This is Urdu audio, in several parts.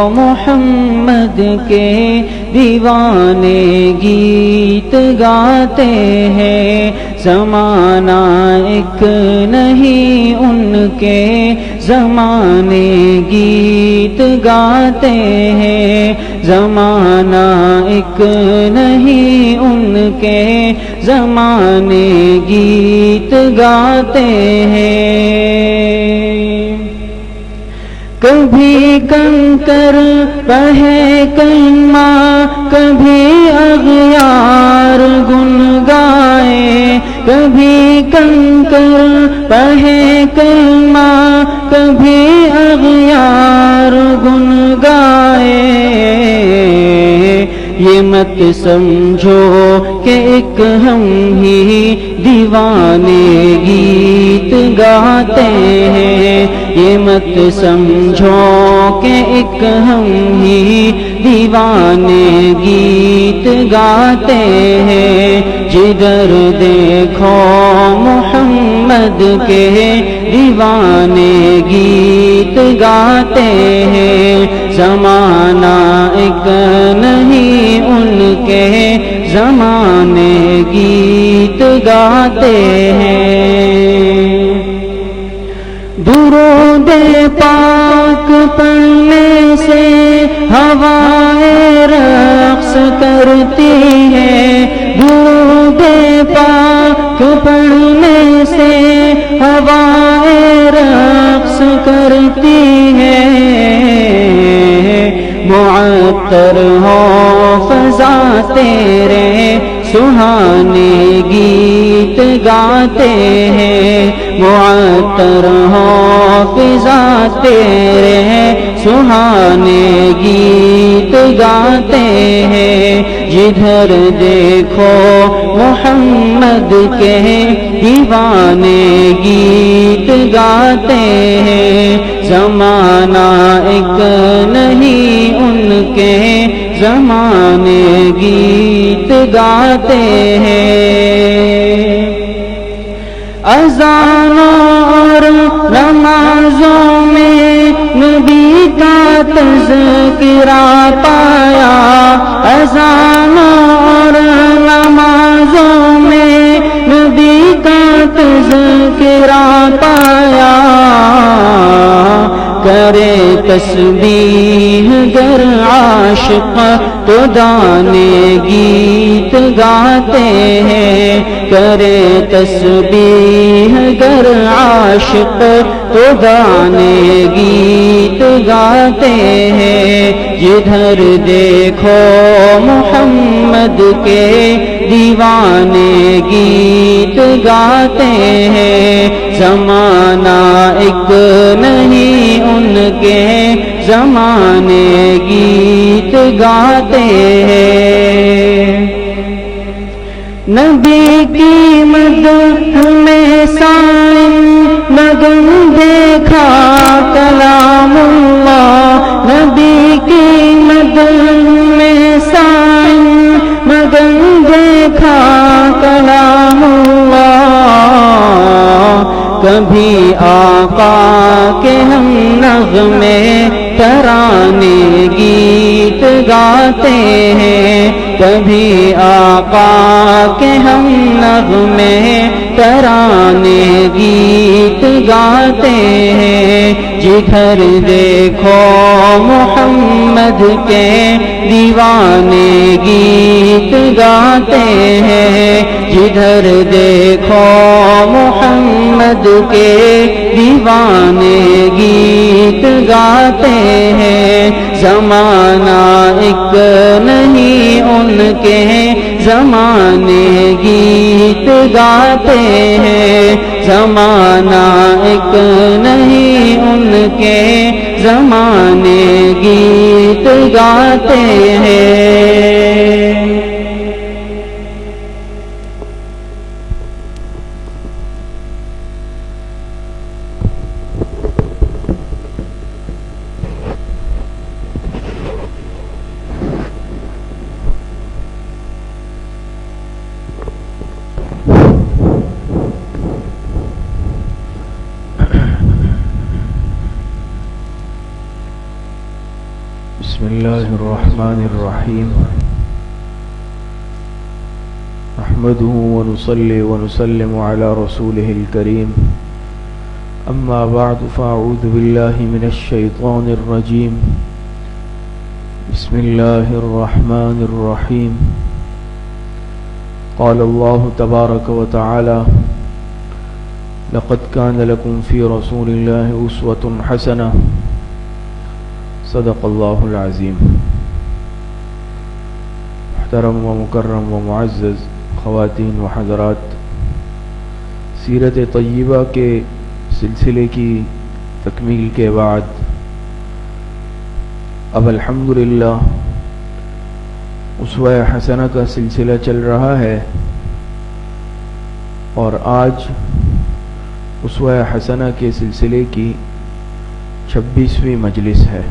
محمد کے دیوانے گیت گاتے ہیں، زمانہ ایک نہیں ان کے زمانے گیت گاتے ہیں، زمانہ ایک نہیں ان کے زمانے گیت گاتے ہیں۔ کبھی کنکر پڑھے کلمہ، کبھی اغیار گن گائے، کبھی کنکر پڑھے کلمہ، کبھی اغیار گن گائے، یہ مت سمجھو کہ ایک ہم ہی دیوانے گیت گاتے ہیں، یہ مت سمجھو کہ ایک ہم ہی دیوانے گیت گاتے ہیں، جدھر دیکھو محمد کے دیوانے گیت گاتے ہیں، زمانہ ایک نہیں ان کے زمانے گیت گاتے ہیں۔ درود پاک پڑھنے سے ہوائیں رقص کرتی ہے، درود پاک پڑھنے سے ہوائیں رقص کرتی ہے، معطر ہو فضا تیرے سہانے گیت گاتے ہیں، معطر ہو فضا تیرے سہانے گیت گاتے ہیں، جدھر دیکھو محمد کے دیوانے گیت گاتے ہیں، زمانہ ایک نہیں ان کے زمانے گیت گاتے ہیں۔ اذانوں اور نمازوں میں نبی کا تذکرہ پایا، اذانوں اور نمازوں میں نبی کا تذکرہ پایا، کرے تسبیح گر عاشق تو دانے گیت گاتے ہیں، کرے تسبیح گر عاشق تو دانے گیت گاتے ہیں، جدھر دیکھو محمد کے دیوانے گیت گاتے ہیں، زمانہ ایک نہیں ان کے زمانے گیت گاتے ہیں۔ نبی کی مدح میں سائن مگن دیکھا کلام اللہ، نبی کی مدح میں سائن مگن دیکھا کلام اللہ، کبھی آقا کے ہم نغمے ترانے گیت گاتے ہیں، کبھی آقا کے ہم نغمے ترانے گیت گاتے ہیں، جدھر دیکھو محمد کے دیوانے گیت گاتے ہیں، جدھر دیکھو محمد کے دیوانے گیت گاتے ہیں، زمانہ ایک نہیں ان کے زمانے گیت گاتے ہیں، زمانہ ایک نہیں ان کے زمانے گیت گاتے ہیں۔ بسم الله الرحمن الرحيم نحمده ونصلي ونسلم على رسوله الكريم أما بعد فأعوذ بالله من الشيطان الرجيم بسم الله الرحمن الرحيم قال الله تبارك وتعالى لقد كان لكم في رسول الله أسوة حسنة صدق اللہ العظیم. محترم و مکرم و معزز خواتین و حضرات، سیرت طیبہ کے سلسلے کی تکمیل کے بعد اب الحمدللہ اسوہ حسنہ کا سلسلہ چل رہا ہے، اور آج اسوہ حسنہ کے سلسلے کی 26ویں مجلس ہے.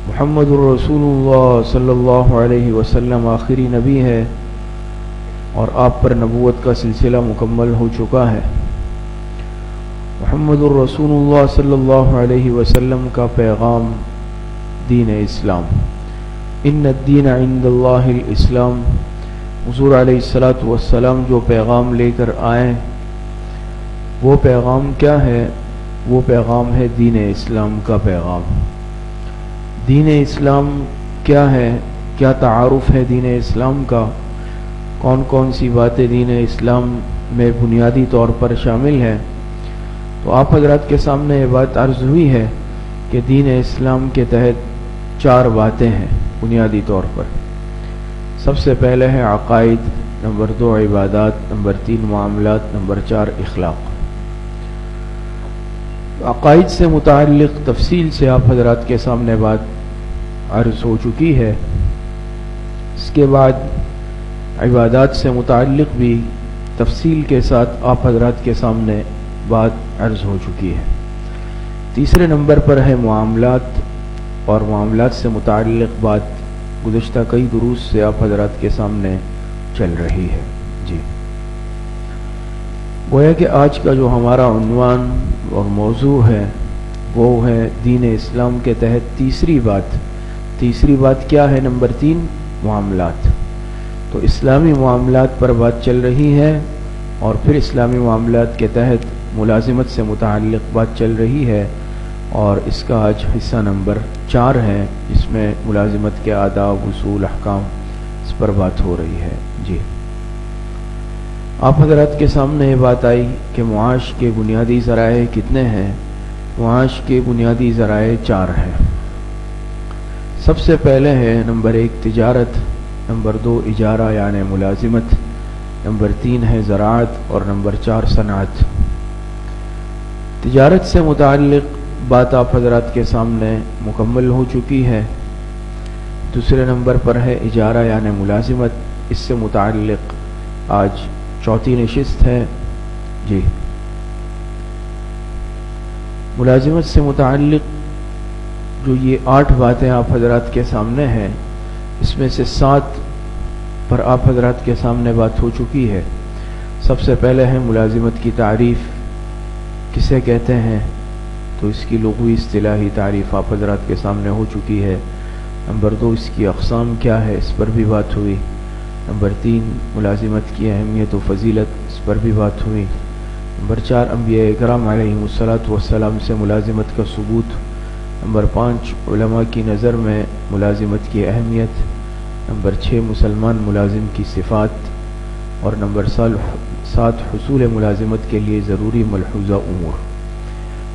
محمد الرسول اللہ صلی اللہ علیہ وسلم آخری نبی ہے، اور آپ پر نبوت کا سلسلہ مکمل ہو چکا ہے. محمد الرسول اللہ صلی اللہ علیہ وسلم کا پیغام دین اسلام، ان الدین عند اللہ الاسلام. حضور علیہ السلام جو پیغام لے کر آئے، وہ پیغام کیا ہے؟ وہ پیغام ہے دین اسلام کا پیغام. دین اسلام کیا ہے؟ کیا تعارف ہے دین اسلام کا؟ کون کون سی باتیں دین اسلام میں بنیادی طور پر شامل ہیں؟ تو آپ حضرات کے سامنے یہ بات عرض ہوئی ہے کہ دین اسلام کے تحت 4 باتیں ہیں بنیادی طور پر. سب سے پہلے ہے عقائد، نمبر 2 عبادات، نمبر 3 معاملات، نمبر 4 اخلاق. عقائد سے متعلق تفصیل سے آپ حضرات کے سامنے بات عرض ہو چکی ہے. اس کے بعد عبادات سے متعلق بھی تفصیل کے ساتھ آپ حضرات کے سامنے بات عرض ہو چکی ہے. تیسرے نمبر پر ہے معاملات، اور معاملات سے متعلق بات گزشتہ کئی دروس سے آپ حضرات کے سامنے چل رہی ہے. جی، گویا کہ آج کا جو ہمارا عنوان اور موضوع ہے وہ ہے دین اسلام کے تحت تیسری بات. تیسری بات کیا ہے؟ نمبر 3 معاملات. تو اسلامی معاملات پر بات چل رہی ہے، اور پھر اسلامی معاملات کے تحت ملازمت سے متعلق بات چل رہی ہے، اور اس کا آج حصہ نمبر 4 ہے. اس میں ملازمت کے آداب، اصول، احکام، اس پر بات ہو رہی ہے. جی، آپ حضرات کے سامنے یہ بات آئی کہ معاش کے بنیادی ذرائع کتنے ہیں؟ معاش کے بنیادی ذرائع 4 ہیں. سب سے پہلے ہے نمبر 1 تجارت، نمبر 2 اجارہ یعنی ملازمت، نمبر 3 ہے زراعت، اور نمبر 4 صنعت. تجارت سے متعلق بات آپ حضرات کے سامنے مکمل ہو چکی ہے. دوسرے نمبر پر ہے اجارہ یعنی ملازمت. اس سے متعلق آج 4تھی نشست ہے. جی، ملازمت سے متعلق جو یہ 8 باتیں آپ حضرات کے سامنے ہیں، اس میں سے 7 پر آپ حضرات کے سامنے بات ہو چکی ہے. سب سے پہلے ہے ملازمت کی تعریف کسے کہتے ہیں، تو اس کی لغوی اصطلاحی تعریف آپ حضرات کے سامنے ہو چکی ہے. نمبر 2 اس کی اقسام کیا ہے، اس پر بھی بات ہوئی. نمبر 3 ملازمت کی اہمیت و فضیلت، اس پر بھی بات ہوئی. نمبر 4 انبیاء اکرام علیہم السلام سے ملازمت کا ثبوت. نمبر 5 علماء کی نظر میں ملازمت کی اہمیت. نمبر 6 مسلمان ملازم کی صفات. اور نمبر 7 حصول ملازمت کے لیے ضروری ملحوظہ امور.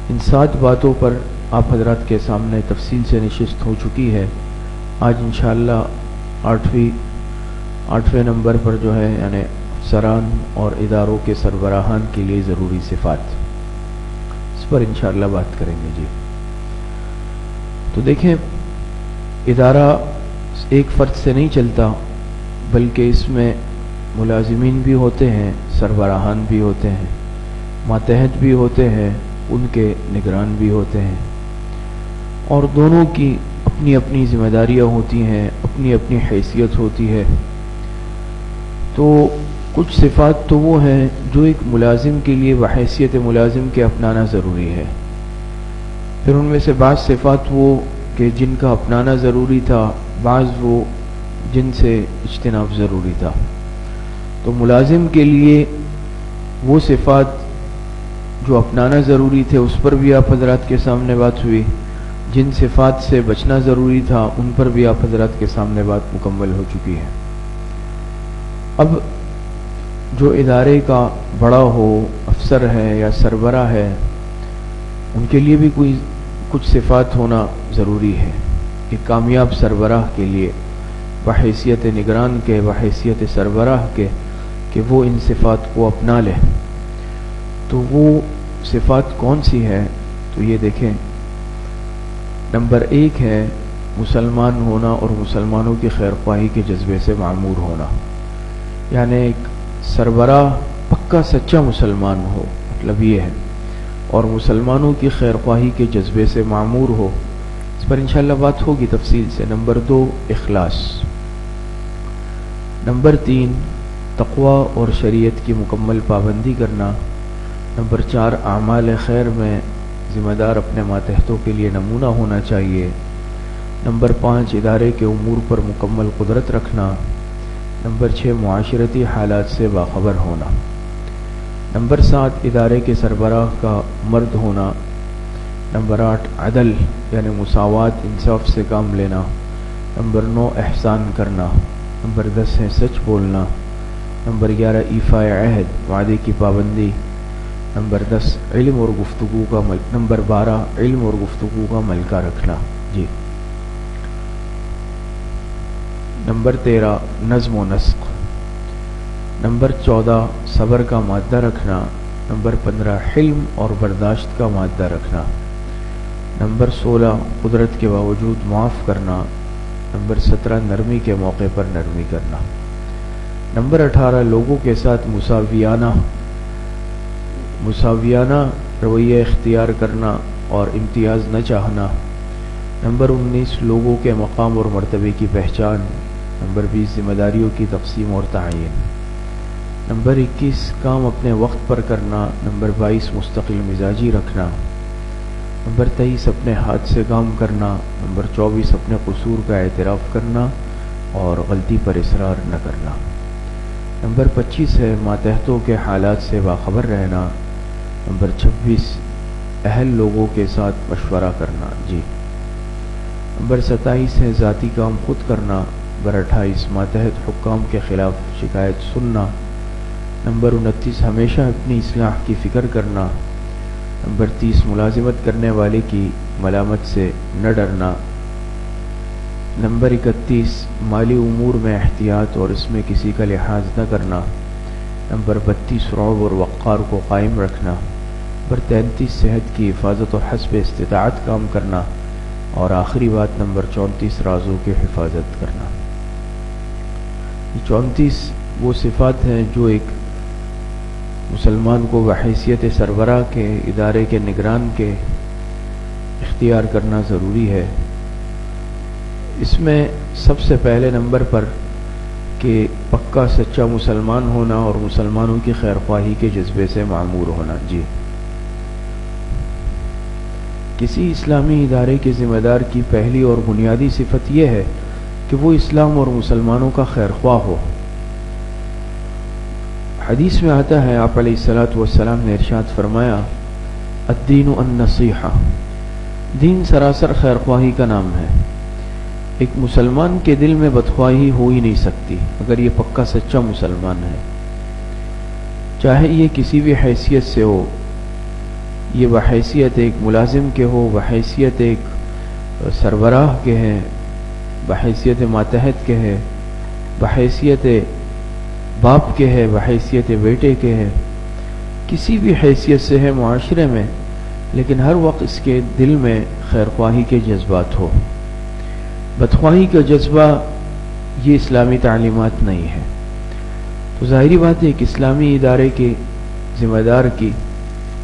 ان 7 باتوں پر آپ حضرات کے سامنے تفصیل سے نشست ہو چکی ہے. آج انشاءاللہ 8ویں نمبر پر جو ہے یعنی افسران اور اداروں کے سربراہان کے لیے ضروری صفات، اس پر انشاءاللہ بات کریں گے. جی، تو دیکھیں، ادارہ ایک فرد سے نہیں چلتا، بلکہ اس میں ملازمین بھی ہوتے ہیں، سربراہان بھی ہوتے ہیں، ماتحت بھی ہوتے ہیں، ان کے نگران بھی ہوتے ہیں، اور دونوں کی اپنی اپنی ذمہ داریاں ہوتی ہیں، اپنی اپنی حیثیت ہوتی ہے. تو کچھ صفات تو وہ ہیں جو ایک ملازم کے لیے بحیثیت ملازم کے اپنانا ضروری ہے. پھر ان میں سے بعض صفات وہ کہ جن کا اپنانا ضروری تھا، بعض وہ جن سے اجتناب ضروری تھا۔ تو ملازم کے لیے وہ صفات جو اپنانا ضروری تھے اس پر بھی آپ حضرات کے سامنے بات ہوئی، جن صفات سے بچنا ضروری تھا ان پر بھی آپ حضرات کے سامنے بات مکمل ہو چکی ہے۔ اب جو ادارے کا بڑا ہو، افسر ہے یا سربراہ ہے، ان کے لیے بھی کچھ صفات ہونا ضروری ہے۔ ایک کامیاب سربراہ کے لیے بحیثیت نگران کے، بحیثیت سربراہ کے، کہ وہ ان صفات کو اپنا لے۔ تو وہ صفات کون سی ہے؟ تو یہ دیکھیں، نمبر 1 ہے مسلمان ہونا اور مسلمانوں کی خیر خواہی کے جذبے سے معمور ہونا، یعنی ایک سربراہ پکا سچا مسلمان ہو، مطلب یہ ہے، اور مسلمانوں کی خیر خواہی کے جذبے سے معمور ہو۔ اس پر انشاءاللہ بات ہوگی تفصیل سے۔ نمبر 2 اخلاص، نمبر 3 تقوی اور شریعت کی مکمل پابندی کرنا، نمبر 4 اعمال خیر میں ذمہ دار اپنے ماتحتوں کے لیے نمونہ ہونا چاہیے، نمبر 5 ادارے کے امور پر مکمل قدرت رکھنا، نمبر 6 معاشرتی حالات سے باخبر ہونا، نمبر 7 ادارے کے سربراہ کا مرد ہونا، نمبر 8 عدل یعنی مساوات انصاف سے کام لینا، نمبر 9 احسان کرنا، نمبر 10 ہے سچ بولنا، نمبر 11 ایفاء عہد وعدے کی پابندی، نمبر 10 علم اور گفتگو کا نمبر 12 علم اور گفتگو کا ملکہ رکھنا۔ جی، نمبر 13 نظم و نسق، نمبر 14 صبر کا مادہ رکھنا، نمبر 15 حلم اور برداشت کا مادہ رکھنا، نمبر 16 قدرت کے باوجود معاف کرنا، نمبر 17 نرمی کے موقع پر نرمی کرنا، نمبر 18 لوگوں کے ساتھ مساویانہ رویہ اختیار کرنا اور امتیاز نہ چاہنا، نمبر 19 لوگوں کے مقام اور مرتبے کی پہچان، نمبر 20 ذمہ داریوں کی تقسیم اور تعین، نمبر 21 کام اپنے وقت پر کرنا، نمبر 22 مستقل مزاجی رکھنا، نمبر 23 اپنے ہاتھ سے کام کرنا، نمبر 24 اپنے قصور کا اعتراف کرنا اور غلطی پر اصرار نہ کرنا، نمبر 25 ہے ماتحتوں کے حالات سے باخبر رہنا، نمبر 26 اہل لوگوں کے ساتھ مشورہ کرنا۔ جی، نمبر 27 ہے ذاتی کام خود کرنا، نمبر 28 ماتحت حکام کے خلاف شکایت سننا، نمبر 29 ہمیشہ اپنی اصلاح کی فکر کرنا، نمبر 30 ملازمت کرنے والے کی ملامت سے نہ ڈرنا، نمبر 31 مالی امور میں احتیاط اور اس میں کسی کا لحاظ نہ کرنا، نمبر 32 رعب اور وقار کو قائم رکھنا، نمبر 33 صحت کی حفاظت اور حسب استطاعت کام کرنا، اور آخری بات نمبر 34 رازوں کی حفاظت کرنا۔ یہ 34 وہ صفات ہیں جو ایک مسلمان کو بحیثیت سربراہ کے، ادارے کے نگران کے اختیار کرنا ضروری ہے۔ اس میں سب سے پہلے نمبر پر کہ پکا سچا مسلمان ہونا اور مسلمانوں کی خیر خواہی کے جذبے سے معمور ہونا۔ جی، کسی اسلامی ادارے کے ذمہ دار کی پہلی اور بنیادی صفت یہ ہے کہ وہ اسلام اور مسلمانوں کا خیر خواہ ہو۔ حدیث میں آتا ہے، آپ علیہ الصلاۃ والسلام نے ارشاد فرمایا، الدین النصیحہ، دین سراسر خیر خواہی کا نام ہے۔ ایک مسلمان کے دل میں بدخواہی ہو ہی نہیں سکتی اگر یہ پکا سچا مسلمان ہے، چاہے یہ کسی بھی حیثیت سے ہو، یہ بحیثیت ایک ملازم کے ہو، بحیثیت ایک سربراہ کے ہیں، بحیثیت ماتحت کے ہے، بحیثیت باپ کے ہے، بحیثیت بیٹے کے ہے، کسی بھی حیثیت سے ہے معاشرے میں، لیکن ہر وقت اس کے دل میں خیر خواہی کے جذبات ہو۔ بدخواہی کا جذبہ یہ اسلامی تعلیمات نہیں ہے۔ تو ظاہری بات ہے کہ اسلامی ادارے کے ذمہ دار کی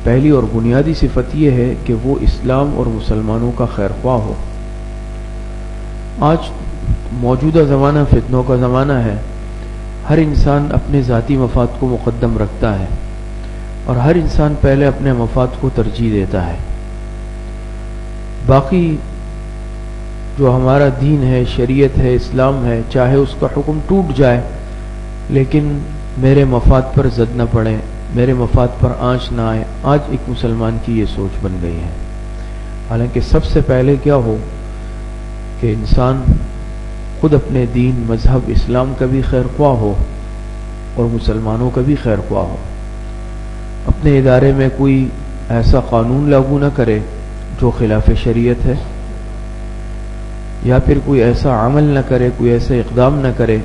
پہلی اور بنیادی صفت یہ ہے کہ وہ اسلام اور مسلمانوں کا خیر خواہ ہو۔ آج موجودہ زمانہ فتنوں کا زمانہ ہے، ہر انسان اپنے ذاتی مفاد کو مقدم رکھتا ہے اور ہر انسان پہلے اپنے مفاد کو ترجیح دیتا ہے۔ باقی جو ہمارا دین ہے، شریعت ہے، اسلام ہے، چاہے اس کا حکم ٹوٹ جائے لیکن میرے مفاد پر زد نہ پڑے، میرے مفاد پر آنچ نہ آئے، آج ایک مسلمان کی یہ سوچ بن گئی ہے۔ حالانکہ سب سے پہلے کیا ہو کہ انسان خود اپنے دین، مذہب اسلام کا بھی خیر خواہ ہو اور مسلمانوں کا بھی خیر خواہ ہو۔ اپنے ادارے میں کوئی ایسا قانون لاگو نہ کرے جو خلاف شریعت ہے، یا پھر کوئی ایسا عمل نہ کرے، کوئی ایسا اقدام نہ کرے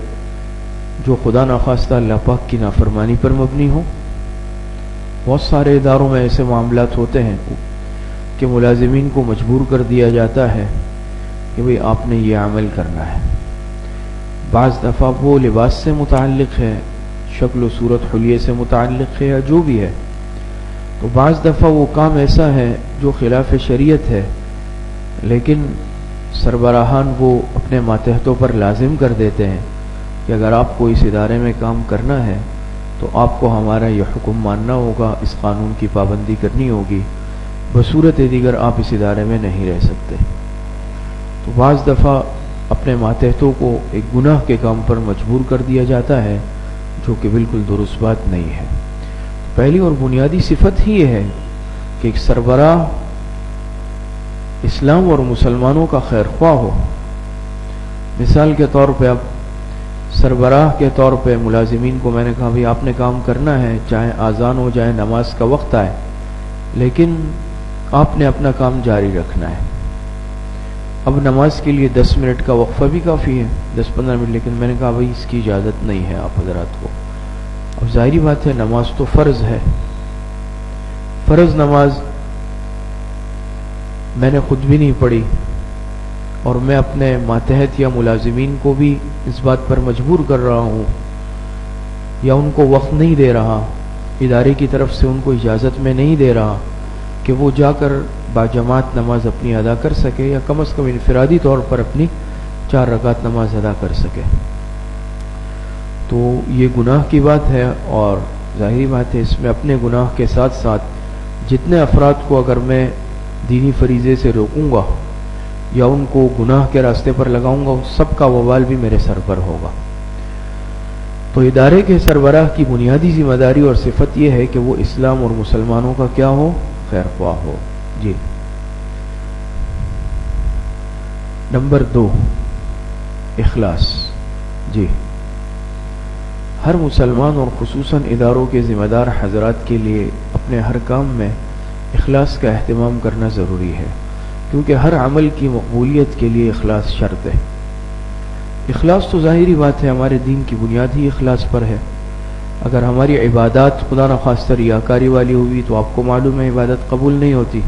جو خدا نخواستہ اللہ پاک کی نافرمانی پر مبنی ہو۔ بہت سارے اداروں میں ایسے معاملات ہوتے ہیں کہ ملازمین کو مجبور کر دیا جاتا ہے کہ بھئی آپ نے یہ عمل کرنا ہے۔ بعض دفعہ وہ لباس سے متعلق ہے، شکل و صورت حلیے سے متعلق ہے، یا جو بھی ہے، تو بعض دفعہ وہ کام ایسا ہے جو خلاف شریعت ہے، لیکن سربراہان وہ اپنے ماتحتوں پر لازم کر دیتے ہیں کہ اگر آپ کو اس ادارے میں کام کرنا ہے تو آپ کو ہمارا یہ حکم ماننا ہوگا، اس قانون کی پابندی کرنی ہوگی، بصورت دیگر آپ اس ادارے میں نہیں رہ سکتے۔ تو بعض دفعہ اپنے ماتحتوں کو ایک گناہ کے کام پر مجبور کر دیا جاتا ہے، جو کہ بالکل درست بات نہیں ہے۔ پہلی اور بنیادی صفت ہی یہ ہے کہ ایک سربراہ اسلام اور مسلمانوں کا خیر خواہ ہو۔ مثال کے طور پہ اب سربراہ کے طور پہ ملازمین کو میں نے کہا بھی آپ نے کام کرنا ہے، چاہے آذان ہو جائے نماز کا وقت آئے، لیکن آپ نے اپنا کام جاری رکھنا ہے۔ اب نماز کے لیے 10 منٹ کا وقفہ بھی کافی ہے، 10-15 منٹ، لیکن میں نے کہا بھائی اس کی اجازت نہیں ہے آپ حضرات کو۔ اب ظاہری بات ہے نماز تو فرض ہے، فرض نماز میں نے خود بھی نہیں پڑھی، اور میں اپنے ماتحت یا ملازمین کو بھی اس بات پر مجبور کر رہا ہوں یا ان کو وقت نہیں دے رہا، ادارے کی طرف سے ان کو اجازت میں نہیں دے رہا کہ وہ جا کر باجماعت نماز اپنی ادا کر سکے، یا کم از کم انفرادی طور پر اپنی 4 رکعت نماز ادا کر سکے۔ تو یہ گناہ کی بات ہے، اور ظاہری بات ہے اس میں اپنے گناہ کے ساتھ ساتھ جتنے افراد کو اگر میں دینی فریضے سے روکوں گا یا ان کو گناہ کے راستے پر لگاؤں گا، سب کا وبال بھی میرے سر پر ہوگا۔ تو ادارے کے سربراہ کی بنیادی ذمہ داری اور صفت یہ ہے کہ وہ اسلام اور مسلمانوں کا کیا ہو؟ خیر خواہ ہو۔ جی نمبر 2، اخلاص۔ جی ہر مسلمان اور خصوصاً اداروں کے ذمہ دار حضرات کے لیے اپنے ہر کام میں اخلاص کا اہتمام کرنا ضروری ہے، کیونکہ ہر عمل کی مقبولیت کے لیے اخلاص شرط ہے۔ اخلاص تو ظاہری بات ہے ہمارے دین کی بنیاد ہی اخلاص پر ہے۔ اگر ہماری عبادات خدا نخواستہ ریاکاری والی ہوئی تو آپ کو معلوم ہے عبادت قبول نہیں ہوتی۔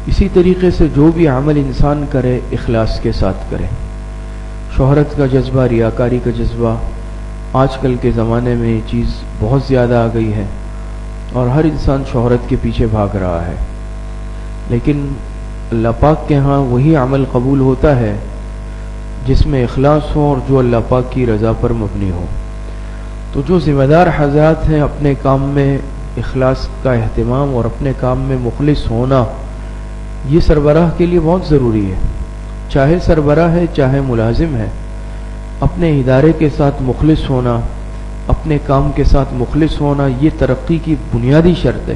اسی طریقے سے جو بھی عمل انسان کرے اخلاص کے ساتھ کرے۔ شہرت کا جذبہ، ریاکاری کا جذبہ، آج کل کے زمانے میں یہ چیز بہت زیادہ آ گئی ہے اور ہر انسان شہرت کے پیچھے بھاگ رہا ہے، لیکن اللہ پاک کے ہاں وہی عمل قبول ہوتا ہے جس میں اخلاص ہو اور جو اللہ پاک کی رضا پر مبنی ہو۔ تو جو ذمہ دار حضرات ہیں اپنے کام میں اخلاص کا اہتمام اور اپنے کام میں مخلص ہونا، یہ سربراہ کے لیے بہت ضروری ہے۔ چاہے سربراہ ہے چاہے ملازم ہے، اپنے ادارے کے ساتھ مخلص ہونا، اپنے کام کے ساتھ مخلص ہونا، یہ ترقی کی بنیادی شرط ہے۔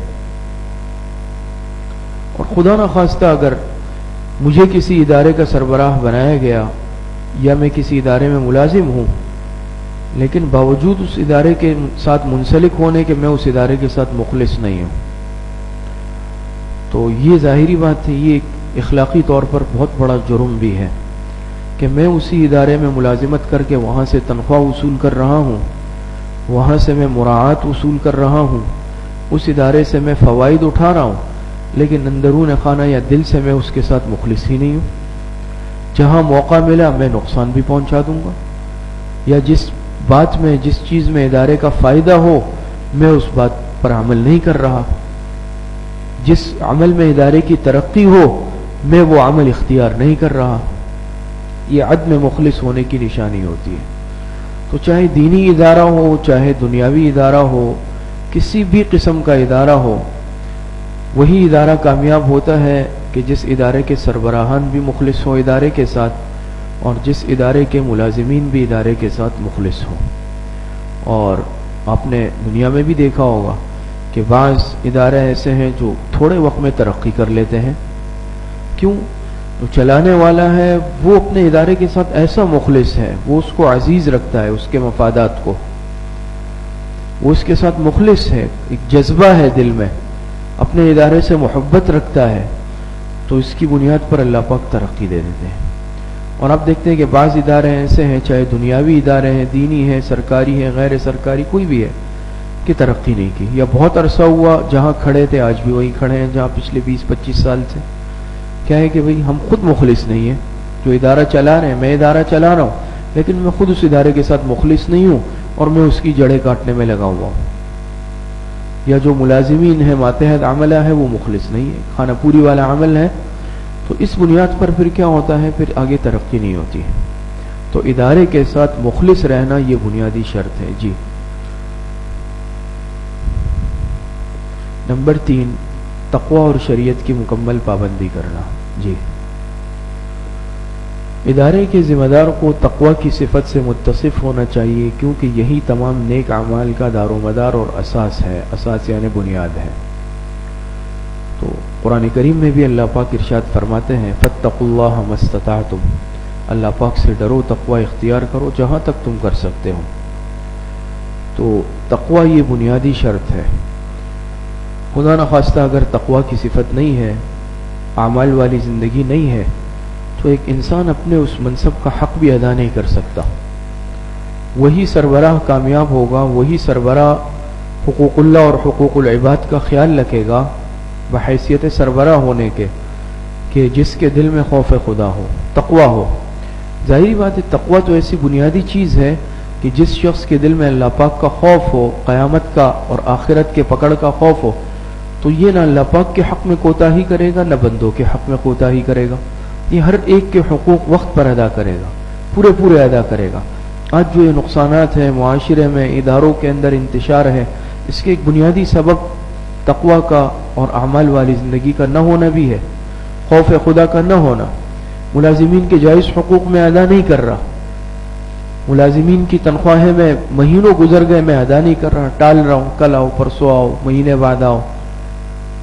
اور خدا نخواستہ اگر مجھے کسی ادارے کا سربراہ بنایا گیا یا میں کسی ادارے میں ملازم ہوں، لیکن باوجود اس ادارے کے ساتھ منسلک ہونے کے میں اس ادارے کے ساتھ مخلص نہیں ہوں، تو یہ ظاہری بات ہے، یہ ایک اخلاقی طور پر بہت بڑا جرم بھی ہے کہ میں اسی ادارے میں ملازمت کر کے وہاں سے تنخواہ وصول کر رہا ہوں، وہاں سے میں مراعات وصول کر رہا ہوں، اس ادارے سے میں فوائد اٹھا رہا ہوں، لیکن اندرون خانہ یا دل سے میں اس کے ساتھ مخلص ہی نہیں ہوں۔ جہاں موقع ملا میں نقصان بھی پہنچا دوں گا، یا جس بات میں جس چیز میں ادارے کا فائدہ ہو میں اس بات پر عمل نہیں کر رہا، جس عمل میں ادارے کی ترقی ہو میں وہ عمل اختیار نہیں کر رہا، یہ عدم مخلص ہونے کی نشانی ہوتی ہے۔ تو چاہے دینی ادارہ ہو چاہے دنیاوی ادارہ ہو، کسی بھی قسم کا ادارہ ہو، وہی ادارہ کامیاب ہوتا ہے کہ کہ جس ادارے کے سربراہان بھی مخلص ہوں ادارے کے ساتھ، اور جس ادارے کے ملازمین بھی ادارے کے ساتھ مخلص ہوں۔ اور آپ نے دنیا میں بھی دیکھا ہوگا کہ بعض ادارے ایسے ہیں جو تھوڑے وقت میں ترقی کر لیتے ہیں۔ کیوں؟ جو چلانے والا ہے وہ اپنے ادارے کے ساتھ ایسا مخلص ہے، وہ اس کو عزیز رکھتا ہے، اس کے مفادات کو، وہ اس کے ساتھ مخلص ہے، ایک جذبہ ہے دل میں، اپنے ادارے سے محبت رکھتا ہے، تو اس کی بنیاد پر اللہ پاک ترقی دے دیتے ہیں۔ اور آپ دیکھتے ہیں کہ بعض ادارے ایسے ہیں، چاہے دنیاوی ادارے ہیں، دینی ہیں، سرکاری ہیں، غیر سرکاری کوئی بھی ہے، کہ ترقی نہیں کی، یا بہت عرصہ ہوا جہاں کھڑے تھے آج بھی وہیں کھڑے ہیں جہاں پچھلے 20-25 سال سے۔ کیا ہے کہ بھئی ہم خود مخلص نہیں ہیں، جو ادارہ چلا رہے ہیں، میں ادارہ چلا رہا ہوں لیکن میں خود اس ادارے کے ساتھ مخلص نہیں ہوں اور میں اس کی جڑیں کاٹنے میں لگا ہوا ہوں۔ یا جو ملازمین ہیں، ماتحت عملہ ہے، وہ مخلص نہیں ہے، خانہ پوری والا عمل ہے، تو اس بنیاد پر پھر کیا ہوتا ہے، پھر آگے ترقی نہیں ہوتی ہے۔ تو ادارے کے ساتھ مخلص رہنا یہ بنیادی شرط ہے۔ جی نمبر 3، تقوی اور شریعت کی مکمل پابندی کرنا۔ جی ادارے کے ذمہ دار کو تقوی کی صفت سے متصف ہونا چاہیے، کیونکہ یہی تمام نیک اعمال کا دار و مدار اور اساس ہے، اساس یعنی بنیاد ہے۔ تو قرآن کریم میں بھی اللہ پاک ارشاد فرماتے ہیں فاتقوا اللہ ما استطعتم، اللہ پاک سے ڈرو، تقوی اختیار کرو جہاں تک تم کر سکتے ہو۔ تو تقوی یہ بنیادی شرط ہے۔ خدا نخواستہ اگر تقوی کی صفت نہیں ہے، اعمال والی زندگی نہیں ہے، تو ایک انسان اپنے اس منصب کا حق بھی ادا نہیں کر سکتا۔ وہی سربراہ کامیاب ہوگا، وہی سربراہ حقوق اللہ اور حقوق العباد کا خیال رکھے گا بحیثیت سربراہ ہونے کے، کہ جس کے دل میں خوف خدا ہو، تقوی ہو۔ ظاہری بات ہے تقوی تو ایسی بنیادی چیز ہے کہ جس شخص کے دل میں اللہ پاک کا خوف ہو، قیامت کا اور آخرت کے پکڑ کا خوف ہو، تو یہ نہ اللہ پاک کے حق میں کوتاہی کرے گا، نہ بندوں کے حق میں کوتاہی کرے گا، یہ ہر ایک کے حقوق وقت پر ادا کرے گا، پورے ادا کرے گا۔ آج جو یہ نقصانات ہیں معاشرے میں، اداروں کے اندر انتشار ہے، اس کے ایک بنیادی سبب تقوی کا اور اعمال والی زندگی کا نہ ہونا بھی ہے، خوف خدا کا نہ ہونا۔ ملازمین کے جائز حقوق میں ادا نہیں کر رہا، ملازمین کی تنخواہیں میں مہینوں گزر گئے، میں ادا نہیں کر رہا، ٹال رہا ہوں، کل آؤ، پرسوں آؤ، مہینے بعد آؤ،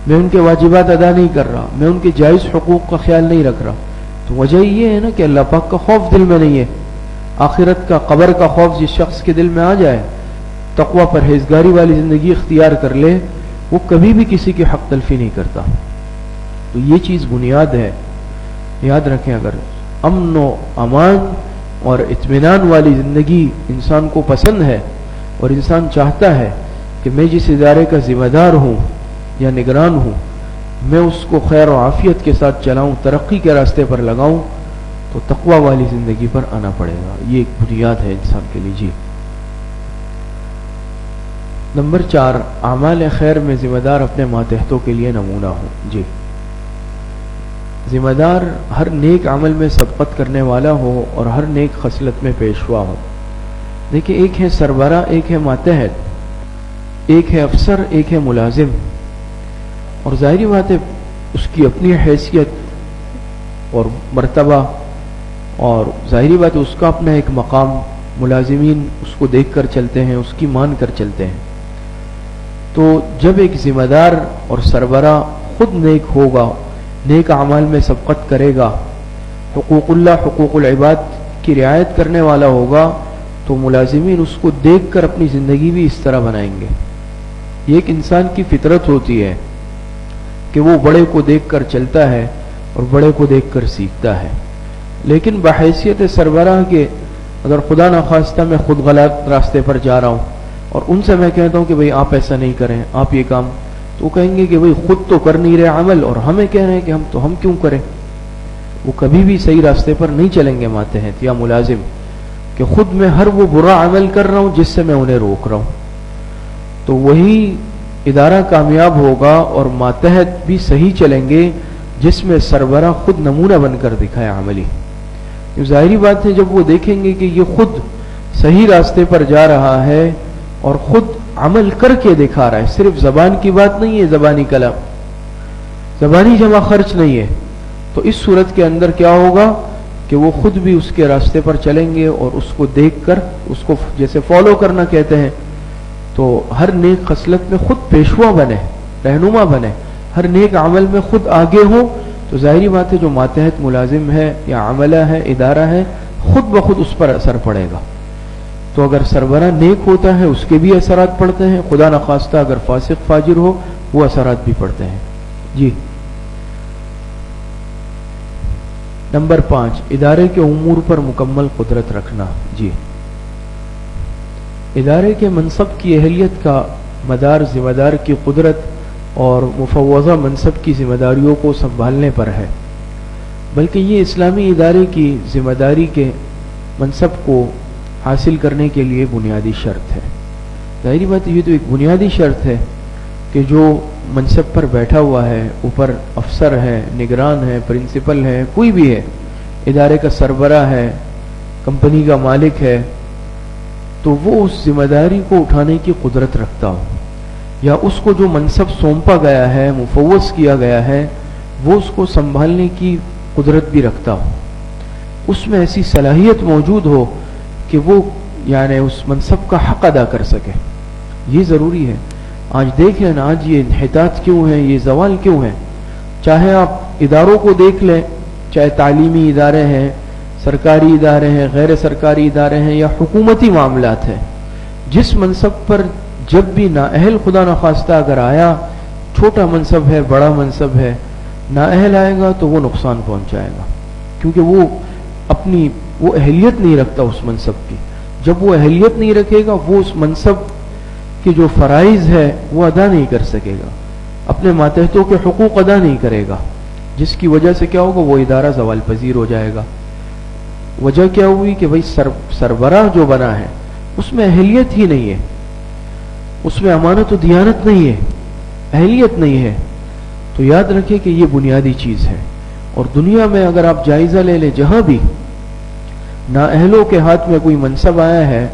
میں ان کے واجبات ادا نہیں کر رہا، میں ان کے جائز حقوق کا خیال نہیں رکھ رہا۔ تو وجہ یہ ہے نا کہ اللہ پاک کا خوف دل میں نہیں ہے، آخرت کا، قبر کا خوف جس شخص کے دل میں آ جائے، تقوی پرہیزگاری والی زندگی اختیار کر لے، وہ کبھی بھی کسی کی حق تلفی نہیں کرتا۔ تو یہ چیز بنیاد ہے، یاد رکھیں۔ اگر امن و امان اور اطمینان والی زندگی انسان کو پسند ہے اور انسان چاہتا ہے کہ میں جس ادارے کا ذمہ دار ہوں یا نگران ہوں، میں اس کو خیر و عافیت کے ساتھ چلاؤں، ترقی کے راستے پر لگاؤں، تو تقوی والی زندگی پر آنا پڑے گا۔ یہ ایک بنیاد ہے انسان کے لیے۔ جی نمبر 4، اعمال خیر میں ذمہ دار اپنے ماتحتوں کے لیے نمونہ ہوں۔ جی ذمہ دار ہر نیک عمل میں سبقت کرنے والا ہو اور ہر نیک خصلت میں پیشوا ہو۔ دیکھیں، ایک ہے سربراہ، ایک ہے ماتحت، ایک ہے افسر، ایک ہے ملازم، اور ظاہری بات ہے اس کی اپنی حیثیت اور مرتبہ، اور ظاہری بات ہے اس کا اپنا ایک مقام، ملازمین اس کو دیکھ کر چلتے ہیں، اس کی مان کر چلتے ہیں۔ تو جب ایک ذمہ دار اور سربراہ خود نیک ہوگا، نیک اعمال میں سبقت کرے گا، حقوق اللہ، حقوق العباد کی رعایت کرنے والا ہوگا، تو ملازمین اس کو دیکھ کر اپنی زندگی بھی اس طرح بنائیں گے۔ یہ ایک انسان کی فطرت ہوتی ہے کہ وہ بڑے کو دیکھ کر چلتا ہے اور بڑے کو دیکھ کر سیکھتا ہے۔ لیکن بحیثیت سربراہ کے اگر خدا نخواستہ میں خود غلط راستے پر جا رہا ہوں اور ان سے میں کہتا ہوں کہ بھئی آپ ایسا نہیں کریں، آپ یہ کام، تو وہ کہیں گے کہ بھئی خود تو کر نہیں رہے عمل اور ہمیں کہہ رہے ہیں کہ ہم کیوں کریں۔ وہ کبھی بھی صحیح راستے پر نہیں چلیں گے ماتحت یا ملازم، کہ خود میں ہر وہ برا عمل کر رہا ہوں جس سے میں انہیں روک رہا ہوں۔ تو وہی ادارہ کامیاب ہوگا اور ماتحت بھی صحیح چلیں گے جس میں سربراہ خود نمونہ بن کر دکھائے عملی۔ ظاہری بات ہے جب وہ دیکھیں گے کہ یہ خود صحیح راستے پر جا رہا ہے اور خود عمل کر کے دکھا رہا ہے، صرف زبان کی بات نہیں ہے، زبانی کلام، زبانی جمع خرچ نہیں ہے، تو اس صورت کے اندر کیا ہوگا کہ وہ خود بھی اس کے راستے پر چلیں گے اور اس کو دیکھ کر اس کو جیسے فالو کرنا کہتے ہیں، تو ہر نیک خصلت میں خود پیشوا بنے، رہنما بنے، ہر نیک عمل میں خود آگے ہو، تو ظاہری بات ہے جو ماتحت ملازم ہے یا عملہ ہے، ادارہ ہے، خود بخود اس پر اثر پڑے گا۔ تو اگر سربراہ نیک ہوتا ہے اس کے بھی اثرات پڑتے ہیں، خدا نخواستہ اگر فاسق فاجر ہو وہ اثرات بھی پڑتے ہیں۔ جی نمبر 5، ادارے کے امور پر مکمل قدرت رکھنا۔ جی ادارے کے منصب کی اہلیت کا مدار ذمہ دار کی قدرت اور مفوضہ منصب کی ذمہ داریوں کو سنبھالنے پر ہے، بلکہ یہ اسلامی ادارے کی ذمہ داری کے منصب کو حاصل کرنے کے لیے بنیادی شرط ہے۔ ظاہری بات یہ تو ایک بنیادی شرط ہے کہ جو منصب پر بیٹھا ہوا ہے، اوپر افسر ہے، نگران ہے، پرنسپل ہے، کوئی بھی ہے، ادارے کا سربراہ ہے، کمپنی کا مالک ہے، تو وہ اس ذمہ داری کو اٹھانے کی قدرت رکھتا ہو، یا اس کو جو منصب سونپا گیا ہے، مفوض کیا گیا ہے، وہ اس کو سنبھالنے کی قدرت بھی رکھتا ہو، اس میں ایسی صلاحیت موجود ہو کہ وہ یعنی اس منصب کا حق ادا کر سکے۔ یہ ضروری ہے۔ آج دیکھ لیں نا، آج یہ انحطاط کیوں ہے، یہ زوال کیوں ہے؟ چاہے آپ اداروں کو دیکھ لیں، چاہے تعلیمی ادارے ہیں، سرکاری ادارے ہیں، غیر سرکاری ادارے ہیں، یا حکومتی معاملات ہیں، جس منصب پر جب بھی نااہل خدا نخواستہ اگر آیا، چھوٹا منصب ہے، بڑا منصب ہے، نااہل آئے گا تو وہ نقصان پہنچائے گا، کیونکہ وہ اہلیت نہیں رکھتا اس منصب کی۔ جب وہ اہلیت نہیں رکھے گا، وہ اس منصب کے جو فرائض ہے وہ ادا نہیں کر سکے گا، اپنے ماتحتوں کے حقوق ادا نہیں کرے گا، جس کی وجہ سے کیا ہوگا، وہ ادارہ زوال پذیر ہو جائے گا۔ وجہ کیا ہوئی کہ بھائی سربراہ جو بنا ہے اس میں اہلیت ہی نہیں ہے، اس میں امانت و دیانت نہیں ہے، اہلیت نہیں ہے۔ تو یاد رکھیں کہ یہ بنیادی چیز ہے، اور دنیا میں اگر آپ جائزہ لے لیں، جہاں بھی نااہلوں کے ہاتھ میں کوئی منصب آیا ہے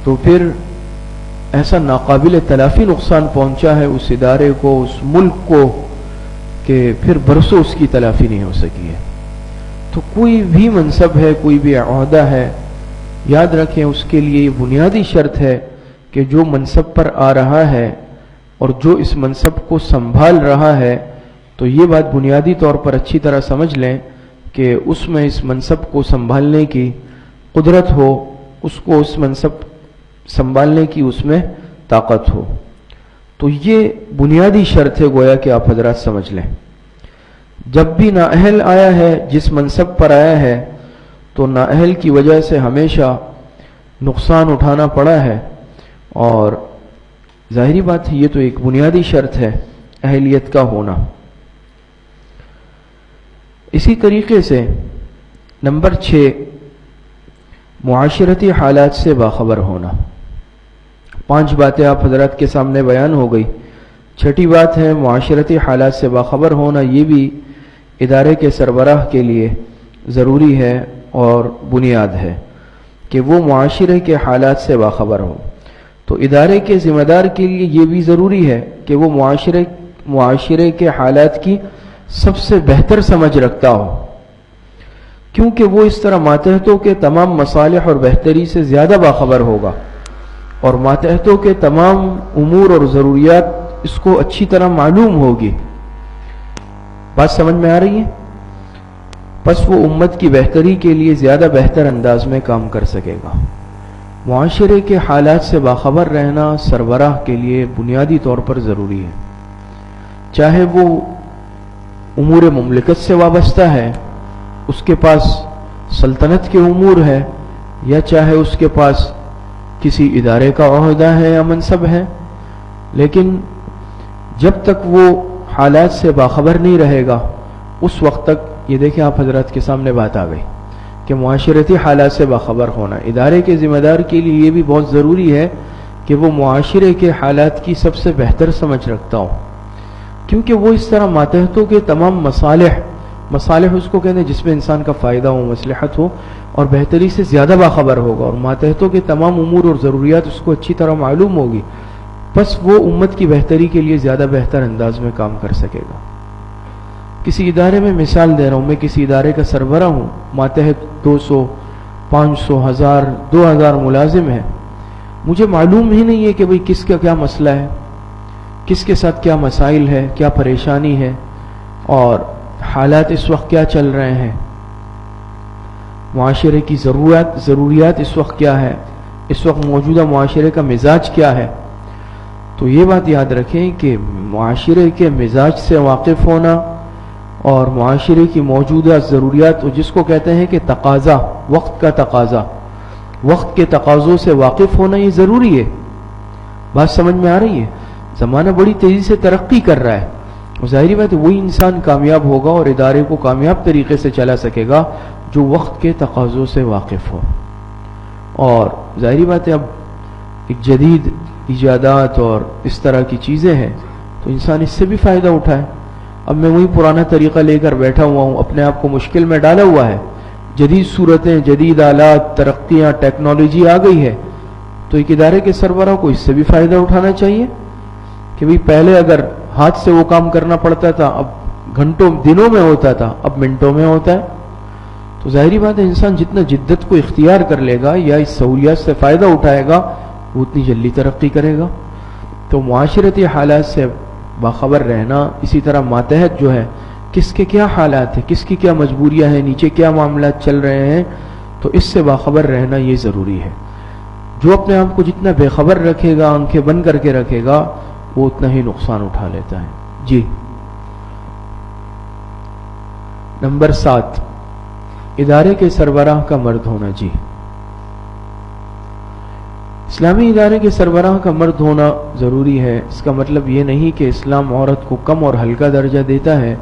تو پھر ایسا ناقابل تلافی نقصان پہنچا ہے اس ادارے کو، اس ملک کو، کہ پھر برسوں اس کی تلافی نہیں ہو سکی ہے۔ تو کوئی بھی منصب ہے، کوئی بھی عہدہ ہے، یاد رکھیں اس کے لیے یہ بنیادی شرط ہے کہ جو منصب پر آ رہا ہے اور جو اس منصب کو سنبھال رہا ہے، تو یہ بات بنیادی طور پر اچھی طرح سمجھ لیں کہ اس میں اس منصب کو سنبھالنے کی قدرت ہو، اس کو اس منصب سنبھالنے کی اس میں طاقت ہو۔ تو یہ بنیادی شرط ہے، گویا کہ آپ حضرات سمجھ لیں۔ جب بھی نااہل آیا ہے، جس منصب پر آیا ہے، تو نااہل کی وجہ سے ہمیشہ نقصان اٹھانا پڑا ہے، اور ظاہری بات ہے یہ تو ایک بنیادی شرط ہے اہلیت کا ہونا۔ اسی طریقے سے نمبر 6، معاشرتی حالات سے باخبر ہونا۔ 5 باتیں آپ حضرات کے سامنے بیان ہو گئی۔ 6ٹھی بات ہے معاشرتی حالات سے باخبر ہونا۔ یہ بھی ادارے کے سربراہ کے لیے ضروری ہے اور بنیاد ہے کہ وہ معاشرے کے حالات سے باخبر ہو۔ تو ادارے کے ذمہ دار کے لیے یہ بھی ضروری ہے کہ وہ معاشرے کے حالات کی سب سے بہتر سمجھ رکھتا ہو، کیونکہ وہ اس طرح ماتحتوں کے تمام مصالح اور بہتری سے زیادہ باخبر ہوگا، اور ماتحتوں کے تمام امور اور ضروریات اس کو اچھی طرح معلوم ہوگی۔ بات سمجھ میں آ رہی ہے؟ پس وہ امت کی بہتری کے لیے زیادہ بہتر انداز میں کام کر سکے گا۔ معاشرے کے حالات سے باخبر رہنا سربراہ کے لیے بنیادی طور پر ضروری ہے، چاہے وہ امور مملکت سے وابستہ ہے، اس کے پاس سلطنت کے امور ہے، یا چاہے اس کے پاس کسی ادارے کا عہدہ ہے یا منصب ہے، لیکن جب تک وہ حالات سے باخبر نہیں رہے گا، اس وقت تک یہ دیکھیں آپ حضرات کے سامنے بات آ گئی کہ معاشرتی حالات سے باخبر ہونا ادارے کے ذمہ دار کے لیے یہ بھی بہت ضروری ہے کہ وہ معاشرے کے حالات کی سب سے بہتر سمجھ رکھتا ہو، کیونکہ وہ اس طرح ماتحتوں کے تمام مصالح اس کو کہتے ہیں جس میں انسان کا فائدہ ہو، مصلحت ہو، اور بہتری سے زیادہ باخبر ہوگا، اور ماتحتوں کے تمام امور اور ضروریات اس کو اچھی طرح معلوم ہوگی، بس وہ امت کی بہتری کے لیے زیادہ بہتر انداز میں کام کر سکے گا۔ کسی ادارے میں مثال دے رہا ہوں، میں کسی ادارے کا سربراہ ہوں، ماتحت 200 500 1000 2000 ملازم ہیں، مجھے معلوم ہی نہیں ہے کہ بھئی کس کا کیا مسئلہ ہے، کس کے ساتھ کیا مسائل ہے، کیا پریشانی ہے، اور حالات اس وقت کیا چل رہے ہیں، معاشرے کی ضروریات اس وقت کیا ہے، اس وقت موجودہ معاشرے کا مزاج کیا ہے. تو یہ بات یاد رکھیں کہ معاشرے کے مزاج سے واقف ہونا اور معاشرے کی موجودہ ضروریات، جس کو کہتے ہیں کہ تقاضا، وقت کا تقاضا، وقت کے تقاضوں سے واقف ہونا یہ ضروری ہے. بات سمجھ میں آ رہی ہے؟ زمانہ بڑی تیزی سے ترقی کر رہا ہے، ظاہری بات ہے وہی انسان کامیاب ہوگا اور ادارے کو کامیاب طریقے سے چلا سکے گا جو وقت کے تقاضوں سے واقف ہو. اور ظاہری بات ہے اب ایک جدید ایجادات اور اس طرح کی چیزیں ہیں تو انسان اس سے بھی فائدہ اٹھائے. اب میں وہی پرانا طریقہ لے کر بیٹھا ہوا ہوں، اپنے آپ کو مشکل میں ڈالا ہوا ہے، جدید صورتیں، جدید آلات، ترقیاں، ٹیکنالوجی آ گئی ہے، تو ایک ادارے کے سربراہ کو اس سے بھی فائدہ اٹھانا چاہیے کہ بھئی پہلے اگر ہاتھ سے وہ کام کرنا پڑتا تھا، اب گھنٹوں دنوں میں ہوتا تھا، اب منٹوں میں ہوتا ہے. تو ظاہری بات ہے انسان جتنا جدت کو اختیار کر لے گا یا اس سہولیات سے فائدہ اٹھائے گا وہ اتنی جلدی ترقی کرے گا. تو معاشرتی حالات سے باخبر رہنا، اسی طرح ماتحت جو ہے کس کے کیا حالات ہیں، کس کی کیا مجبوریاں ہیں، نیچے کیا معاملات چل رہے ہیں، تو اس سے باخبر رہنا یہ ضروری ہے. جو اپنے آپ کو جتنا بے خبر رکھے گا، آنکھیں بند کر کے رکھے گا، وہ اتنا ہی نقصان اٹھا لیتا ہے. جی نمبر 7، ادارے کے سربراہ کا مرد ہونا. جی اسلامی ادارے کے سربراہ کا مرد ہونا ضروری ہے. اس کا مطلب یہ نہیں کہ اسلام عورت کو کم اور ہلکا درجہ دیتا ہے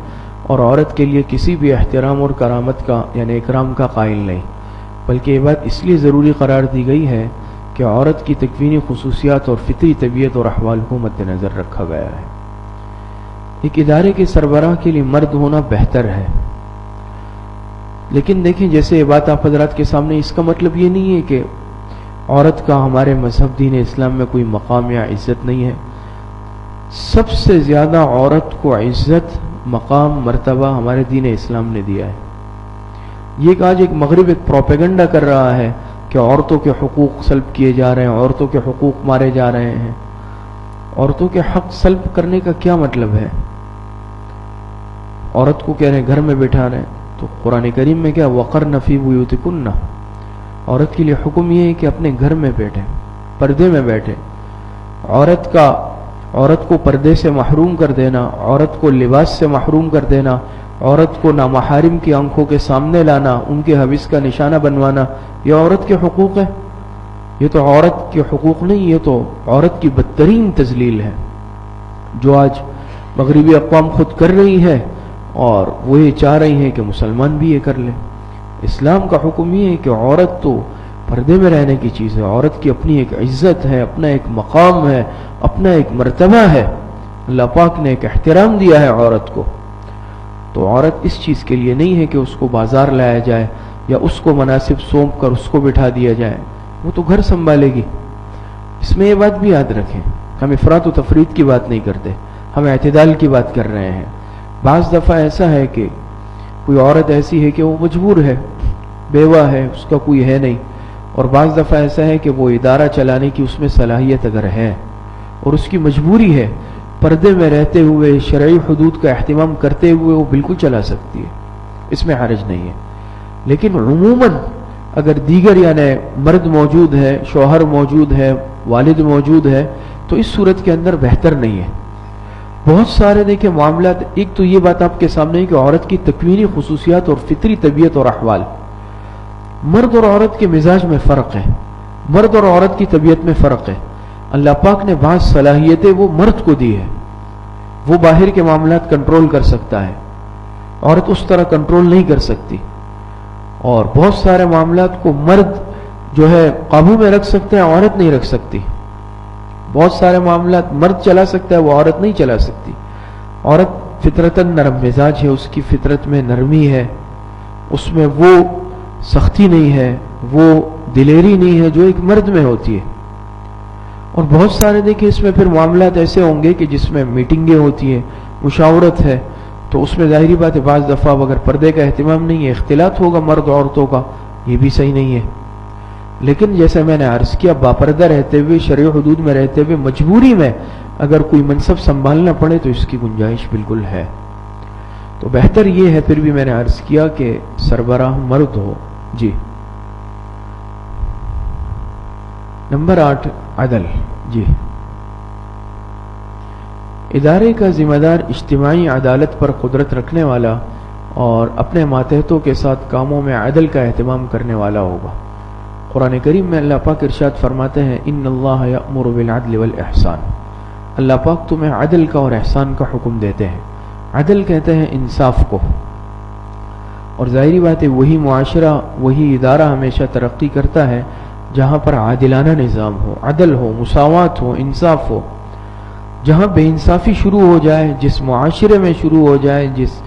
اور عورت کے لیے کسی بھی احترام اور کرامت کا یعنی اکرام کا قائل نہیں، بلکہ یہ بات اس لیے ضروری قرار دی گئی ہے کہ عورت کی تکوینی خصوصیات اور فطری طبیعت اور احوال کو مد نظر رکھا گیا ہے. ایک ادارے کے سربراہ کے لیے مرد ہونا بہتر ہے، لیکن دیکھیں جیسے یہ بات آپ حضرات کے سامنے، اس کا مطلب یہ نہیں ہے کہ عورت کا ہمارے مذہب دین اسلام میں کوئی مقام یا عزت نہیں ہے. سب سے زیادہ عورت کو عزت، مقام، مرتبہ ہمارے دین اسلام نے دیا ہے. یہ کہ آج ایک مغرب ایک پروپیگنڈا کر رہا ہے کہ عورتوں کے حقوق سلب کیے جا رہے ہیں، عورتوں کے حقوق مارے جا رہے ہیں. عورتوں کے حق سلب کرنے کا کیا مطلب ہے؟ عورت کو کہہ رہے ہیں گھر میں بٹھا رہے ہیں، تو قرآن کریم میں کیا وقرن فی بیوتکن، عورت کے لیے حکم یہ ہے کہ اپنے گھر میں بیٹھے، پردے میں بیٹھے. عورت کو پردے سے محروم کر دینا، عورت کو لباس سے محروم کر دینا، عورت کو نامحارم کی آنکھوں کے سامنے لانا، ان کے حوث کا نشانہ بنوانا، یہ عورت کے حقوق ہے. یہ تو عورت کے حقوق نہیں، یہ تو عورت کی بدترین تذلیل ہے جو آج مغربی اقوام خود کر رہی ہے، اور وہ یہ چاہ رہی ہیں کہ مسلمان بھی یہ کر لیں. اسلام کا حکم یہ ہے کہ عورت تو پردے میں رہنے کی چیز ہے، عورت کی اپنی ایک عزت ہے، اپنا ایک مقام ہے، اپنا ایک مرتبہ ہے. اللہ پاک نے ایک احترام دیا ہے عورت کو. تو عورت اس چیز کے لیے نہیں ہے کہ اس کو بازار لایا جائے یا اس کو مناسب سونپ کر اس کو بٹھا دیا جائے، وہ تو گھر سنبھالے گی. اس میں یہ بات بھی یاد رکھیں، ہم افراط و تفریط کی بات نہیں کرتے، ہم اعتدال کی بات کر رہے ہیں. بعض دفعہ ایسا ہے کہ کوئی عورت ایسی ہے کہ وہ مجبور ہے، بیوہ ہے، اس کا کوئی ہے نہیں، اور بعض دفعہ ایسا ہے کہ وہ ادارہ چلانے کی اس میں صلاحیت اگر ہے اور اس کی مجبوری ہے، پردے میں رہتے ہوئے شرعی حدود کا اہتمام کرتے ہوئے وہ بالکل چلا سکتی ہے، اس میں حرج نہیں ہے. لیکن عموماً اگر دیگر یعنی مرد موجود ہے، شوہر موجود ہے، والد موجود ہے، تو اس صورت کے اندر بہتر نہیں ہے. بہت سارے دیکھیں معاملات، ایک تو یہ بات آپ کے سامنے ہے کہ عورت کی تکوینی خصوصیات اور فطری طبیعت اور احوال، مرد اور عورت کے مزاج میں فرق ہے، مرد اور عورت کی طبیعت میں فرق ہے. اللہ پاک نے بعض صلاحیتیں وہ مرد کو دی ہے، وہ باہر کے معاملات کنٹرول کر سکتا ہے، عورت اس طرح کنٹرول نہیں کر سکتی. اور بہت سارے معاملات کو مرد جو ہے قابو میں رکھ سکتے ہیں، عورت نہیں رکھ سکتی. بہت سارے معاملات مرد چلا سکتا ہے، وہ عورت نہیں چلا سکتی. عورت فطرتاً نرم مزاج ہے، اس کی فطرت میں نرمی ہے، اس میں وہ سختی نہیں ہے، وہ دلیری نہیں ہے جو ایک مرد میں ہوتی ہے. اور بہت سارے دیکھیں اس میں پھر معاملات ایسے ہوں گے کہ جس میں میٹنگیں ہوتی ہیں، مشاورت ہے، تو اس میں ظاہری بات ہے بعض دفعہ اگر پردے کا اہتمام نہیں ہے، اختلاط ہوگا مرد عورتوں کا، یہ بھی صحیح نہیں ہے. لیکن جیسے میں نے عرض کیا، باپردہ رہتے ہوئے، شرعی حدود میں رہتے ہوئے، مجبوری میں اگر کوئی منصب سنبھالنا پڑے تو اس کی گنجائش بالکل ہے. تو بہتر یہ ہے، پھر بھی میں نے عرض کیا کہ سربراہ مرد ہو. جی نمبر 8 عدل. جی ادارے کا ذمہ دار اجتماعی عدالت پر قدرت رکھنے والا اور اپنے ماتحتوں کے ساتھ کاموں میں عدل کا اہتمام کرنے والا ہوگا. قرآن کریم میں اللہ پاک ارشاد فرماتے ہیں ان اللہ یأمر بالعدل والاحسان. اللہ پاک تمہیں عدل کا اور احسان کا حکم دیتے ہیں. عدل کہتے ہیں انصاف کو، اور ظاہری بات ہے وہی معاشرہ، وہی ادارہ ہمیشہ ترقی کرتا ہے جہاں پر عادلانہ نظام ہو، عدل ہو، مساوات ہو، انصاف ہو. جہاں بے انصافی شروع ہو جائے، جس معاشرے میں شروع ہو جائے، جس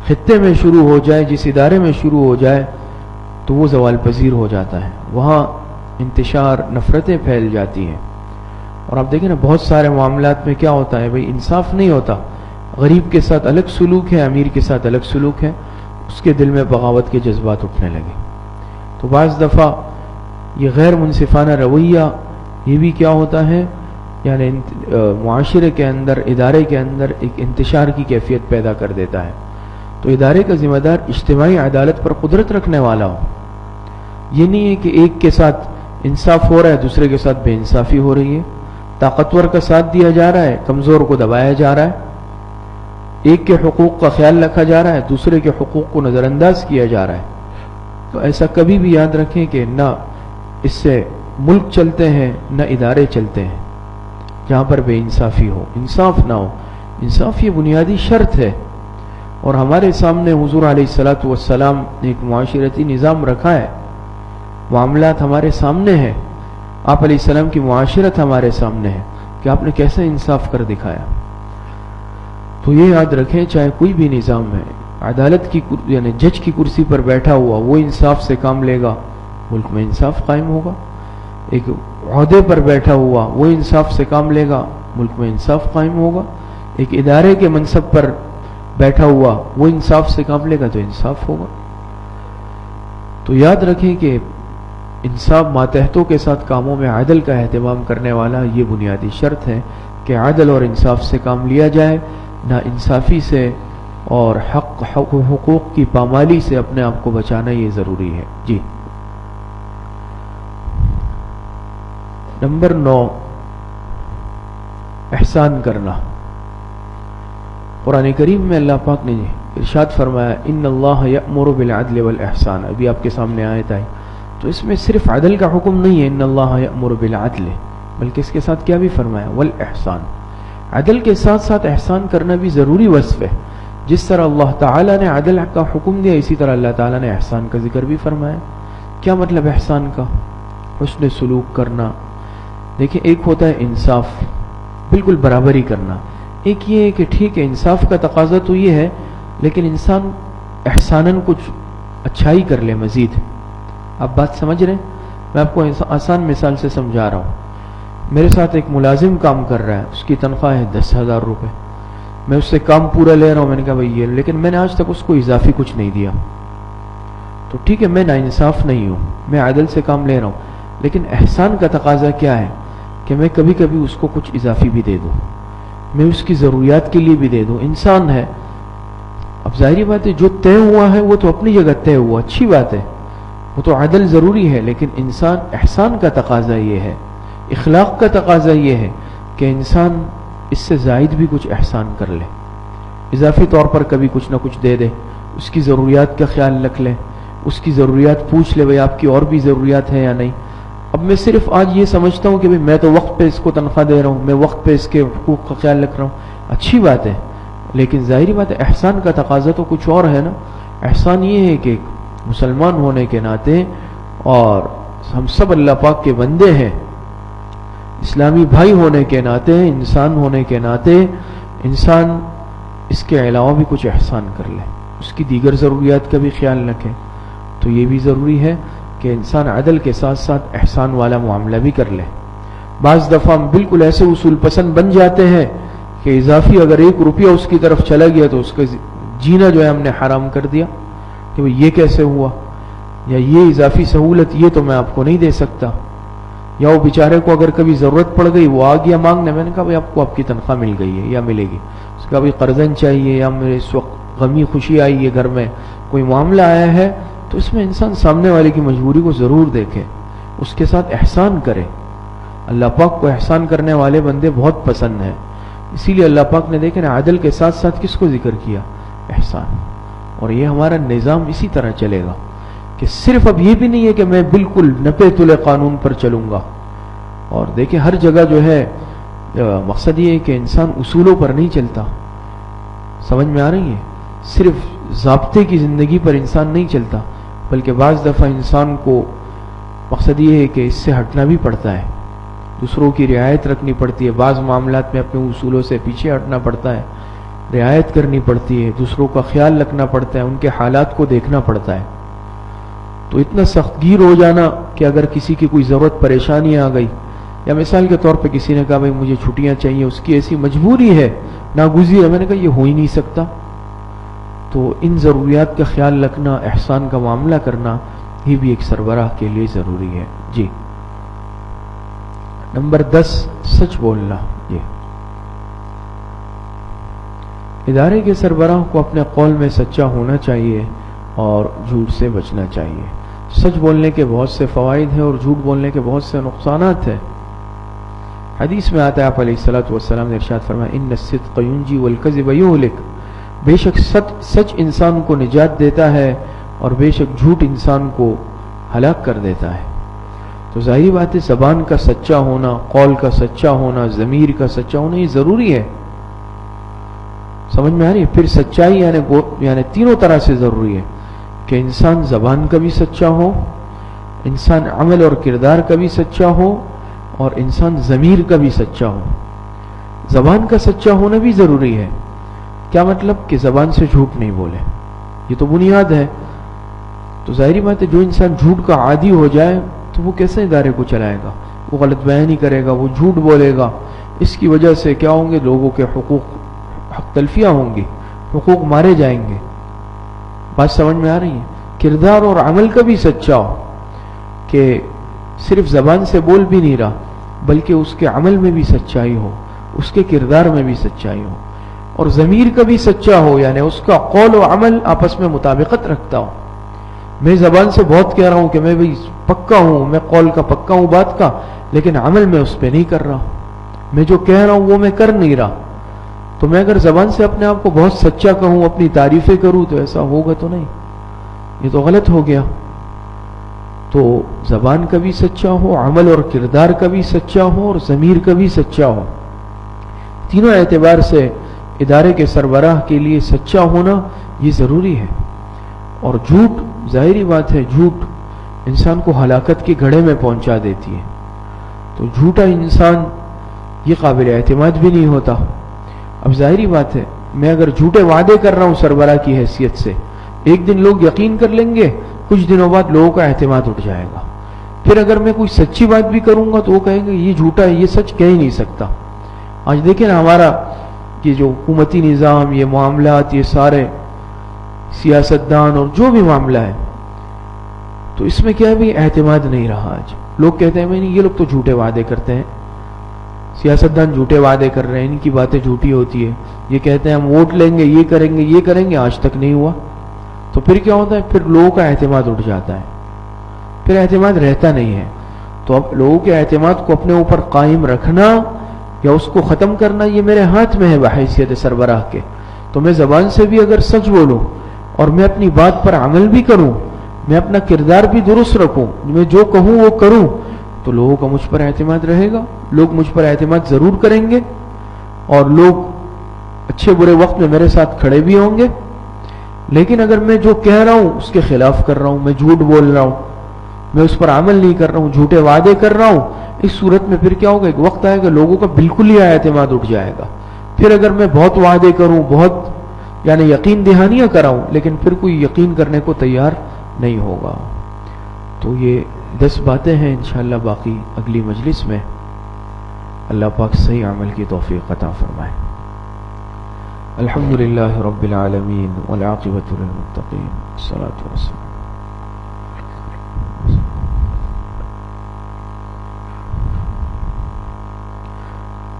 خطے میں شروع ہو جائے، جس ادارے میں شروع ہو جائے، تو وہ زوال پذیر ہو جاتا ہے. وہاں انتشار، نفرتیں پھیل جاتی ہیں. اور آپ دیکھیں نا بہت سارے معاملات میں کیا ہوتا ہے، بھئی انصاف نہیں ہوتا. غریب کے ساتھ الگ سلوک ہے، امیر کے ساتھ الگ سلوک ہے، اس کے دل میں بغاوت کے جذبات اٹھنے لگے. تو بعض دفعہ یہ غیر منصفانہ رویہ یہ بھی کیا ہوتا ہے، یعنی معاشرے کے اندر، ادارے کے اندر ایک انتشار کی کیفیت پیدا کر دیتا ہے. تو ادارے کا ذمہ دار اجتماعی عدالت پر قدرت رکھنے والا ہو. یہ نہیں ہے کہ ایک کے ساتھ انصاف ہو رہا ہے، دوسرے کے ساتھ بے انصافی ہو رہی ہے. طاقتور کا ساتھ دیا جا رہا ہے، کمزور کو دبایا جا رہا ہے. ایک کے حقوق کا خیال رکھا جا رہا ہے، دوسرے کے حقوق کو نظر انداز کیا جا رہا ہے. تو ایسا کبھی بھی یاد رکھیں کہ نہ اس سے ملک چلتے ہیں نہ ادارے چلتے ہیں جہاں پر بے انصافی ہو، انصاف نہ ہو. انصاف یہ بنیادی شرط ہے. اور ہمارے سامنے حضور علیہ السلام نے ایک معاشرتی نظام رکھا ہے، معاملات ہمارے سامنے ہیں. آپ علیہ السلام کی معاشرت ہمارے سامنے ہے کہ آپ نے کیسے انصاف کر دکھایا. تو یہ یاد رکھیں چاہے کوئی بھی نظام ہے، عدالت کی یعنی جج کی کرسی پر بیٹھا ہوا وہ انصاف سے کام لے گا، ملک میں انصاف قائم ہوگا. ایک عہدے پر بیٹھا ہوا وہ انصاف سے کام لے گا، ملک میں انصاف قائم ہوگا. ایک ادارے کے منصب پر بیٹھا ہوا وہ انصاف سے کام لے گا تو انصاف ہوگا. تو یاد رکھیں کہ انصاف، ماتحتوں کے ساتھ کاموں میں عدل کا اہتمام کرنے والا یہ بنیادی شرط ہے کہ عدل اور انصاف سے کام لیا جائے، نہ انصافی سے اور حقوق کی پامالی سے اپنے آپ کو بچانا یہ ضروری ہے. جی نمبر 9 احسان کرنا. قرآن کریم میں اللہ پاک نے ارشاد فرمایا ان اللہ یأمر بالعدل والاحسان. ابھی آپ کے سامنے آیت آئی تو اس میں صرف عدل کا حکم نہیں ہے ان اللہ یأمر بالعدل، بلکہ اس کے ساتھ کیا بھی فرمایا والاحسان. عدل کے ساتھ ساتھ احسان کرنا بھی ضروری وصف ہے. جس طرح اللہ تعالیٰ نے عدل کا حکم دیا اسی طرح اللہ تعالیٰ نے احسان کا ذکر بھی فرمایا. کیا مطلب احسان کا؟ حسن سلوک کرنا. دیکھیں ایک ہوتا ہے انصاف، بالکل برابری کرنا. ایک یہ ہے کہ ٹھیک ہے انصاف کا تقاضا تو یہ ہے، لیکن انسان احساناً کچھ اچھائی کر لے مزید. آپ بات سمجھ رہے ہیں؟ میں آپ کو آسان مثال سے سمجھا رہا ہوں. میرے ساتھ ایک ملازم کام کر رہا ہے، اس کی تنخواہ ہے 10,000 روپے. میں اس سے کام پورا لے رہا ہوں، میں نے کہا بھائی یہ، لیکن میں نے آج تک اس کو اضافی کچھ نہیں دیا. تو ٹھیک ہے میں ناانصاف نہیں ہوں، میں عدل سے کام لے رہا ہوں، لیکن احسان کا تقاضا کیا ہے کہ میں کبھی کبھی اس کو کچھ اضافی بھی دے دوں، میں اس کی ضروریات کے لیے بھی دے دوں. انسان ہے. اب ظاہری بات ہے جو طے ہوا ہے وہ تو اپنی جگہ طے ہوا، اچھی بات ہے، وہ تو عدل ضروری ہے. لیکن انسان احسان کا تقاضا یہ ہے، اخلاق کا تقاضا یہ ہے کہ انسان اس سے زائد بھی کچھ احسان کر لے، اضافی طور پر کبھی کچھ نہ کچھ دے دے، اس کی ضروریات کا خیال رکھ لے، اس کی ضروریات پوچھ لے بھئی آپ کی اور بھی ضروریات ہیں یا نہیں. اب میں صرف آج یہ سمجھتا ہوں کہ بھئی میں تو وقت پہ اس کو تنخواہ دے رہا ہوں، میں وقت پہ اس کے حقوق کا خیال رکھ رہا ہوں، اچھی بات ہے، لیکن ظاہری بات ہے احسان کا تقاضا تو کچھ اور ہے نا. احسان یہ ہے کہ مسلمان ہونے کے ناطے اور ہم سب اللہ پاک کے بندے ہیں، اسلامی بھائی ہونے کے ناطے، انسان ہونے کے ناطے انسان اس کے علاوہ بھی کچھ احسان کر لے، اس کی دیگر ضروریات کا بھی خیال رکھے. تو یہ بھی ضروری ہے کہ انسان عدل کے ساتھ ساتھ احسان والا معاملہ بھی کر لے. بعض دفعہ ہم بالکل ایسے اصول پسند بن جاتے ہیں کہ اضافی اگر 1 روپیہ اس کی طرف چلا گیا تو اس کے جینا جو ہے ہم نے حرام کر دیا کہ بھئی یہ کیسے ہوا، یا یہ اضافی سہولت یہ تو میں آپ کو نہیں دے سکتا، یا وہ بیچارے کو اگر کبھی ضرورت پڑ گئی وہ آ گیا مانگنے، میں نے کہا بھئی آپ کو آپ کی تنخواہ مل گئی ہے یا ملے گی، اس کا بھئی قرضن چاہیے یا میرے اس وقت غمی خوشی آئی ہے گھر میں کوئی معاملہ آیا ہے، تو اس میں انسان سامنے والے کی مجبوری کو ضرور دیکھے، اس کے ساتھ احسان کرے. اللہ پاک کو احسان کرنے والے بندے بہت پسند ہیں، اسی لیے اللہ پاک نے دیکھیں نا عدل کے ساتھ ساتھ کس کو ذکر کیا؟ احسان. اور یہ ہمارا نظام اسی طرح چلے گا کہ صرف اب یہ بھی نہیں ہے کہ میں بالکل نپے تلے قانون پر چلوں گا. اور دیکھیں ہر جگہ جو ہے مقصد یہ ہے کہ انسان اصولوں پر نہیں چلتا، سمجھ میں آ رہی ہے؟ صرف ضابطے کی زندگی پر انسان نہیں چلتا، بلکہ بعض دفعہ انسان کو مقصد یہ ہے کہ اس سے ہٹنا بھی پڑتا ہے، دوسروں کی رعایت رکھنی پڑتی ہے، بعض معاملات میں اپنے اصولوں سے پیچھے ہٹنا پڑتا ہے، رعایت کرنی پڑتی ہے، دوسروں کا خیال رکھنا پڑتا ہے، ان کے حالات کو دیکھنا پڑتا ہے. تو اتنا سخت گیر ہو جانا کہ اگر کسی کی کوئی ضرورت پریشانی آ گئی، یا مثال کے طور پہ کسی نے کہا بھائی مجھے چھٹیاں چاہیے، اس کی ایسی مجبوری ہے ناگزیر ہے، میں نے کہا یہ ہو ہی نہیں سکتا، تو ان ضروریات کا خیال رکھنا، احسان کا معاملہ کرنا یہ بھی ایک سربراہ کے لیے ضروری ہے. جی نمبر 10 سچ بولنا. جی ادارے کے سربراہ کو اپنے قول میں سچا ہونا چاہیے اور جھوٹ سے بچنا چاہیے. سچ بولنے کے بہت سے فوائد ہیں اور جھوٹ بولنے کے بہت سے نقصانات ہیں. حدیث میں آتا ہے آپ علیہ الصلوۃ والسلام نے ارشاد فرمایا ان الصدق ينجي والكذب يهلك، بے شک سچ انسان کو نجات دیتا ہے اور بے شک جھوٹ انسان کو ہلاک کر دیتا ہے. تو ظاہری بات ہے زبان کا سچا ہونا، قول کا سچا ہونا، ضمیر کا سچا ہونا یہ ضروری ہے. سمجھ میں آ رہی ہے؟ پھر سچائی یعنی تینوں طرح سے ضروری ہے کہ انسان زبان کا بھی سچا ہو، انسان عمل اور کردار کا بھی سچا ہو، اور انسان ضمیر کا بھی سچا ہو. زبان کا سچا ہونا بھی ضروری ہے. کیا مطلب؟ کہ زبان سے جھوٹ نہیں بولے، یہ تو بنیاد ہے. تو ظاہری بات ہے جو انسان جھوٹ کا عادی ہو جائے تو وہ کیسے ادارے کو چلائے گا؟ وہ غلط بیانی کرے گا، وہ جھوٹ بولے گا. اس کی وجہ سے کیا ہوں گے؟ لوگوں کے حق تلفیاں ہوں گی، حقوق مارے جائیں گے. بات سمجھ میں آ رہی ہے؟ کردار اور عمل کا بھی سچا ہو کہ صرف زبان سے بول بھی نہیں رہا بلکہ اس کے عمل میں بھی سچائی ہو، اس کے کردار میں بھی سچائی ہو. اور ضمیر کا بھی سچا ہو، یعنی اس کا قول و عمل آپس میں مطابقت رکھتا ہو. میں زبان سے بہت کہہ رہا ہوں کہ میں بھی پکا ہوں، میں قول کا پکا ہوں بات کا، لیکن عمل میں اس پہ نہیں کر رہا. میں جو کہہ رہا ہوں وہ میں کر نہیں رہا. تو میں اگر زبان سے اپنے آپ کو بہت سچا کہوں، اپنی تعریفیں کروں، تو ایسا ہوگا تو نہیں، یہ تو غلط ہو گیا. تو زبان کا بھی سچا ہو، عمل اور کردار کا بھی سچا ہو، اور ضمیر کا بھی سچا ہو. تینوں اعتبار سے ادارے کے سربراہ کے لیے سچا ہونا یہ ضروری ہے. اور جھوٹ، ظاہری بات ہے جھوٹ انسان کو ہلاکت کے گڑھے میں پہنچا دیتی ہے. تو جھوٹا انسان یہ قابل اعتماد بھی نہیں ہوتا. اب ظاہری بات ہے میں اگر جھوٹے وعدے کر رہا ہوں سربراہ کی حیثیت سے، ایک دن لوگ یقین کر لیں گے، کچھ دنوں بعد لوگوں کا اعتماد اٹھ جائے گا. پھر اگر میں کوئی سچی بات بھی کروں گا تو وہ کہیں گے یہ جھوٹا ہے، یہ سچ کہہ ہی نہیں سکتا. آج دیکھیں نا ہمارا یہ جو حکومتی نظام، یہ معاملات، یہ سارے سیاستدان اور جو بھی معاملہ ہے، تو اس میں کیا ہے بھی اعتماد نہیں رہا. آج لوگ کہتے ہیں یہ لوگ تو جھوٹے وعدے کرتے ہیں، سیاستدان جھوٹے وعدے کر رہے ہیں، ان کی باتیں جھوٹی ہوتی ہے، یہ کہتے ہیں ہم ووٹ لیں گے، یہ کریں گے، آج تک نہیں ہوا. تو پھر کیا ہوتا ہے؟ پھر لوگوں کا اعتماد اٹھ جاتا ہے، پھر اعتماد رہتا نہیں ہے. تو اب لوگوں کے اعتماد کو اپنے اوپر قائم رکھنا یا اس کو ختم کرنا یہ میرے ہاتھ میں ہے بحیثیت سربراہ کے. تو میں زبان سے بھی اگر سچ بولوں اور میں اپنی بات پر عمل بھی کروں، میں اپنا کردار بھی درست رکھوں، میں جو کہوں وہ کروں، تو لوگوں کا مجھ پر اعتماد رہے گا. لوگ مجھ پر اعتماد ضرور کریں گے اور لوگ اچھے برے وقت میں میرے ساتھ کھڑے بھی ہوں گے. لیکن اگر میں جو کہہ رہا ہوں اس کے خلاف کر رہا ہوں، میں جھوٹ بول رہا ہوں، میں اس پر عمل نہیں کر رہا ہوں، جھوٹے وعدے کر رہا ہوں، اس صورت میں پھر کیا ہوگا؟ ایک وقت آئے گا لوگوں کا بالکل ہی اعتماد اٹھ جائے گا. پھر اگر میں بہت وعدے کروں، بہت یقین دہانیاں کراؤں، لیکن پھر کوئی یقین کرنے کو تیار نہیں ہوگا. تو یہ 10 باتیں ہیں، انشاءاللہ باقی اگلی مجلس میں. اللہ پاک صحیح عمل کی توفیق عطا فرمائے. الحمد للہ رب العالمین والعاقبۃ للمتقین الصلاۃ والسلام.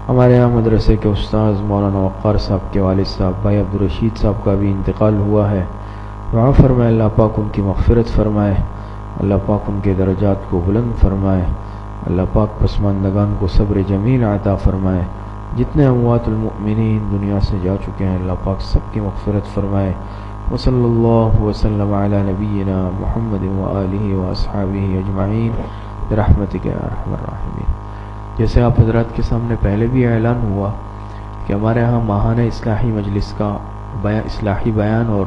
ہمارے یہاں مدرسے کے استاذ مولانا وقار صاحب کے والد صاحب بھائی عبدالرشید صاحب کا بھی انتقال ہوا ہے. دعا فرمائے اللہ پاک ان کی مغفرت فرمائے, اللہ پاک ان کے درجات کو بلند فرمائے, اللہ پاک پسماندگان کو صبر جمیل عطا فرمائے. جتنے اموات المؤمنین دنیا سے جا چکے ہیں اللہ پاک سب کی مغفرت فرمائے. وصلی اللہ وسلم علی نبینا محمد وآلہ واصحابہ اجمعین برحمتک یا ارحم الراحمین. جیسے آپ حضرات کے سامنے پہلے بھی اعلان ہوا کہ ہمارے ہاں ماہانہ اصلاحی مجلس کا اصلاحی بیان اور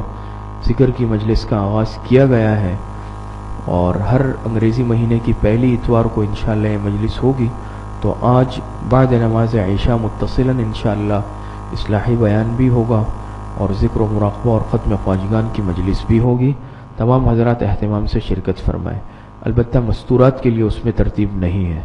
ذکر کی مجلس کا آغاز کیا گیا ہے, اور ہر انگریزی مہینے کی پہلی اتوار کو انشاءاللہ یہ مجلس ہوگی. تو آج بعد نماز عشاء متصلاً انشاءاللہ اصلاحی بیان بھی ہوگا اور ذکر و مراقبہ اور ختم خواجگان کی مجلس بھی ہوگی. تمام حضرات اہتمام سے شرکت فرمائیں. البتہ مستورات کے لیے اس میں ترتیب نہیں ہے.